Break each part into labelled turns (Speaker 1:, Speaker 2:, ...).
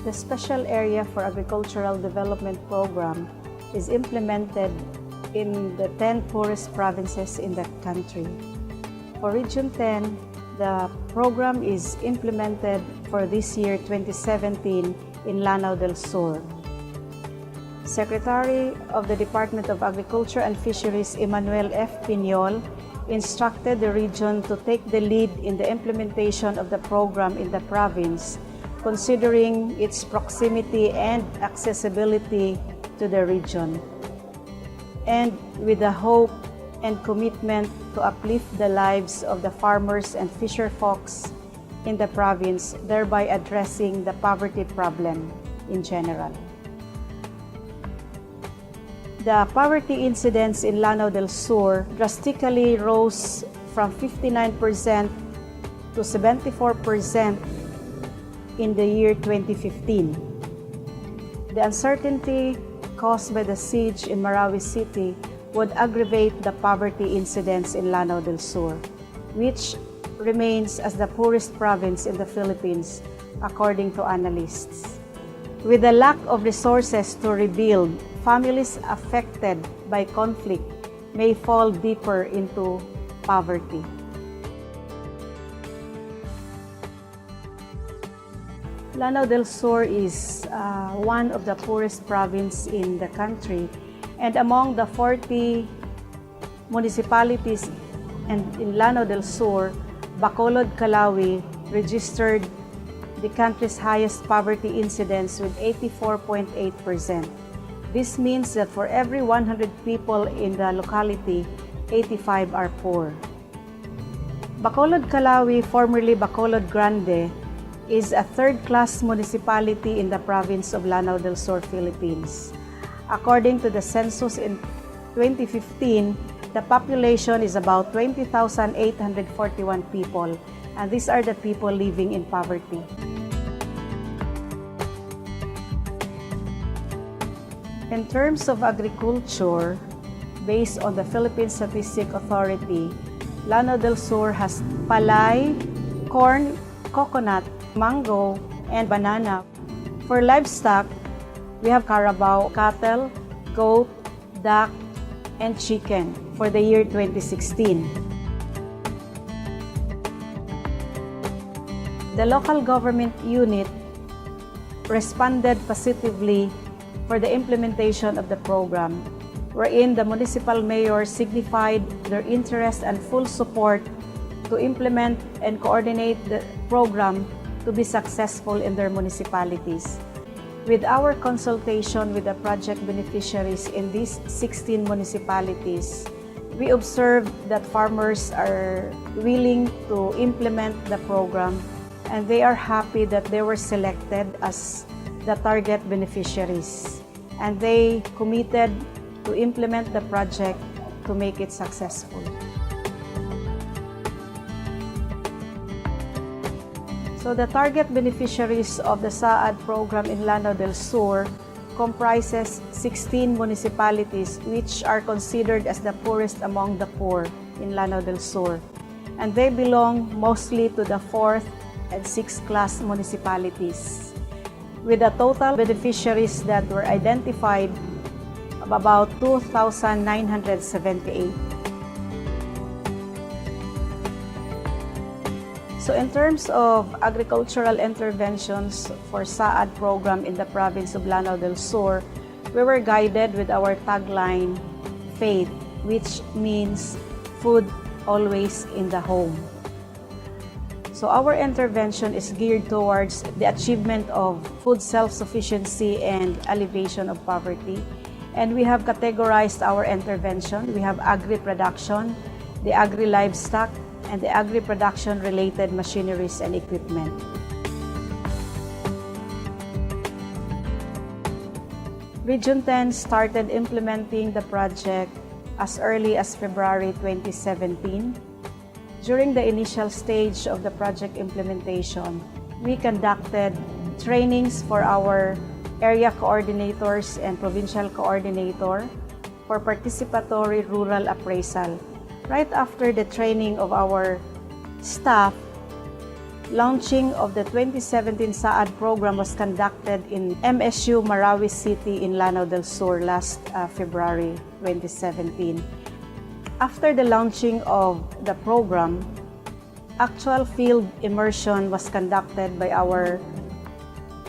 Speaker 1: The Special Area for Agricultural Development Program is implemented in the 10 poorest provinces in the country. For Region 10, the program is implemented for this year 2017 in Lanao del Sur. Secretary of the Department of Agriculture and Fisheries Emmanuel F. Piñol instructed the region to take the lead in the implementation of the program in the province, considering its proximity and accessibility to the region, and with the hope and commitment to uplift the lives of the farmers and fisher folks in the province, thereby addressing the poverty problem in general. The poverty incidence in Lanao del Sur drastically rose from 59% to 74% in the year 2015. The uncertainty caused by the siege in Marawi City would aggravate the poverty incidence in Lanao del Sur, which remains as the poorest province in the Philippines, according to analysts. With the lack of resources to rebuild, families affected by conflict may fall deeper into poverty. Lanao del Sur is one of the poorest provinces in the country, and among the 40 municipalities in Lanao del Sur, Bacolod, Calawi registered the country's highest poverty incidence with 84.8%. This means that for every 100 people in the locality, 85 are poor. Bacolod, Calawi, formerly Bacolod Grande, is a third-class municipality in the province of Lanao del Sur, Philippines. According to the census in 2015, the population is about 20,841 people, and these are the people living in poverty. In terms of agriculture, based on the Philippine Statistics Authority, Lanao del Sur has palay, corn, coconut, mango, and banana. For livestock, we have carabao, cattle, goat, duck, and chicken for the year 2016. The local government unit responded positively for the implementation of the program, wherein the municipal mayor signified their interest and full support to implement and coordinate the program to be successful in their municipalities. With our consultation with the project beneficiaries in these 16 municipalities, we observed that farmers are willing to implement the program, and they are happy that they were selected as the target beneficiaries, and they committed to implement the project to make it successful. So the target beneficiaries of the SAAD program in Lanao del Sur comprises 16 municipalities which are considered as the poorest among the poor in Lanao del Sur, and they belong mostly to the 4th and 6th class municipalities, with the total beneficiaries that were identified of about 2,978. So in terms of agricultural interventions for SAAD program in the province of Lanao del Sur, we were guided with our tagline, FAITH, which means food always in the home. So our intervention is geared towards the achievement of food self-sufficiency and alleviation of poverty. And we have categorized our intervention. We have agri-production, the agri-livestock, and the agri-production related machineries and equipment. Region 10 started implementing the project as early as February 2017. During the initial stage of the project implementation, we conducted trainings for our area coordinators and provincial coordinator for participatory rural appraisal. Right after the training of our staff, launching of the 2017 SAAD program was conducted in MSU Marawi City in Lanao del Sur last February 2017. After the launching of the program, actual field immersion was conducted by our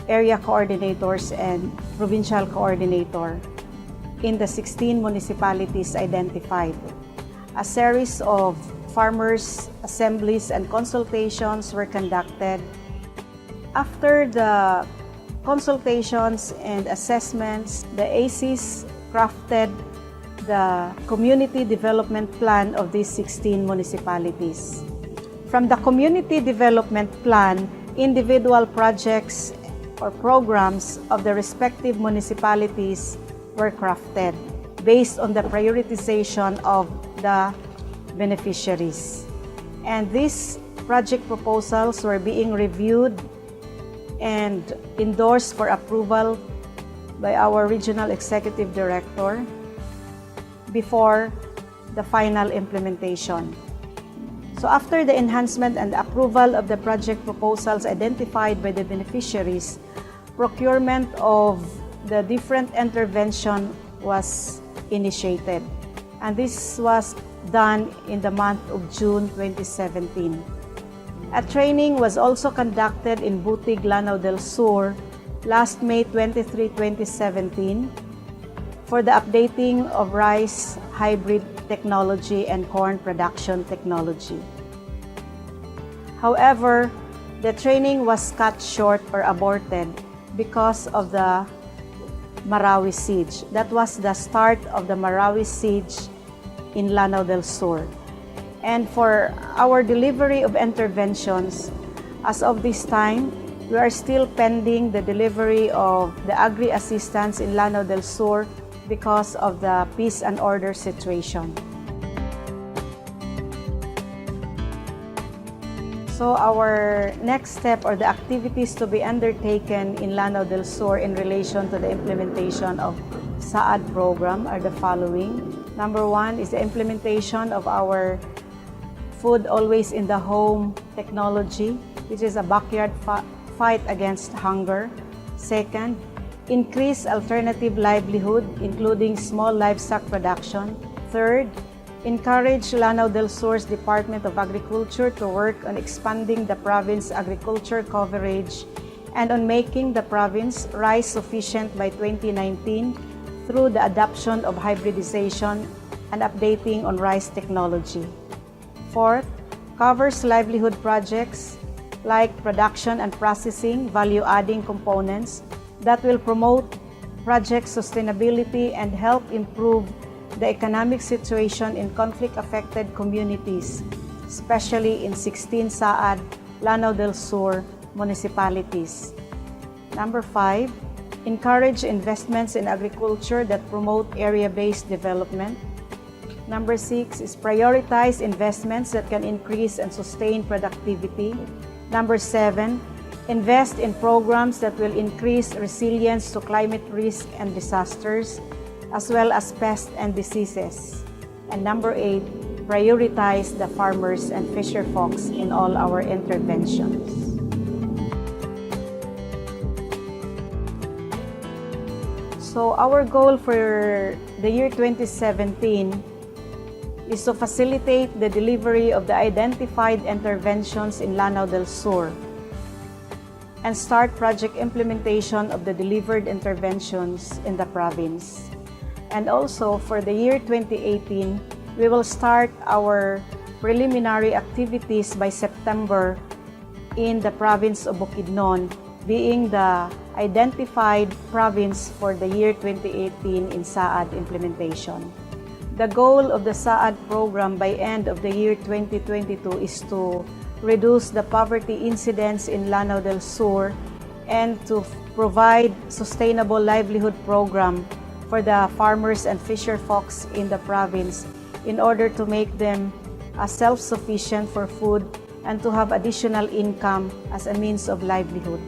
Speaker 1: area coordinators and provincial coordinator in the 16 municipalities identified. A series of farmers' assemblies and consultations were conducted. After the consultations and assessments, the ACs crafted the community development plan of these 16 municipalities. From the community development plan, individual projects or programs of the respective municipalities were crafted based on the prioritization of the beneficiaries. And these project proposals were being reviewed and endorsed for approval by our Regional Executive Director before the final implementation. So after the enhancement and approval of the project proposals identified by the beneficiaries, procurement of the different intervention was initiated. And this was done in the month of June 2017. A training was also conducted in Butig, Lanao del Sur last May 23, 2017 for the updating of rice hybrid technology and corn production technology. However, the training was cut short or aborted because of the Marawi siege. That was the start of the Marawi siege in Lanao del Sur. And for our delivery of interventions, as of this time, we are still pending the delivery of the agri-assistance in Lanao del Sur because of the peace and order situation. So our next step or the activities to be undertaken in Lanao del Sur in relation to the implementation of SAAD program are the following. Number one is the implementation of our Food Always in the Home technology, which is a backyard fight against hunger. Second, increase alternative livelihood, including small livestock production. Third, encourage Lanao del Sur's Department of Agriculture to work on expanding the province agriculture coverage and on making the province rice sufficient by 2019 through the adoption of hybridization and updating on rice technology. Fourth, covers livelihood projects like production and processing value-adding components that will promote project sustainability and help improve the economic situation in conflict-affected communities, especially in 16 SAAD, Lanao del Sur municipalities. Number 5, encourage investments in agriculture that promote area-based development. Number 6 is prioritize investments that can increase and sustain productivity. Number 7, invest in programs that will increase resilience to climate risk and disasters, as well as pests and diseases. And number 8, prioritize the farmers and fisher folks in all our interventions. So our goal for the year 2017 is to facilitate the delivery of the identified interventions in Lanao del Sur and start project implementation of the delivered interventions in the province. And also for the year 2018, we will start our preliminary activities by September in the province of Bukidnon, being the identified province for the year 2018 in SAAD implementation. The goal of the SAAD program by end of the year 2022 is to reduce the poverty incidence in Lanao del Sur and to provide sustainable livelihood program for the farmers and fisher folks in the province in order to make them self-sufficient for food and to have additional income as a means of livelihood.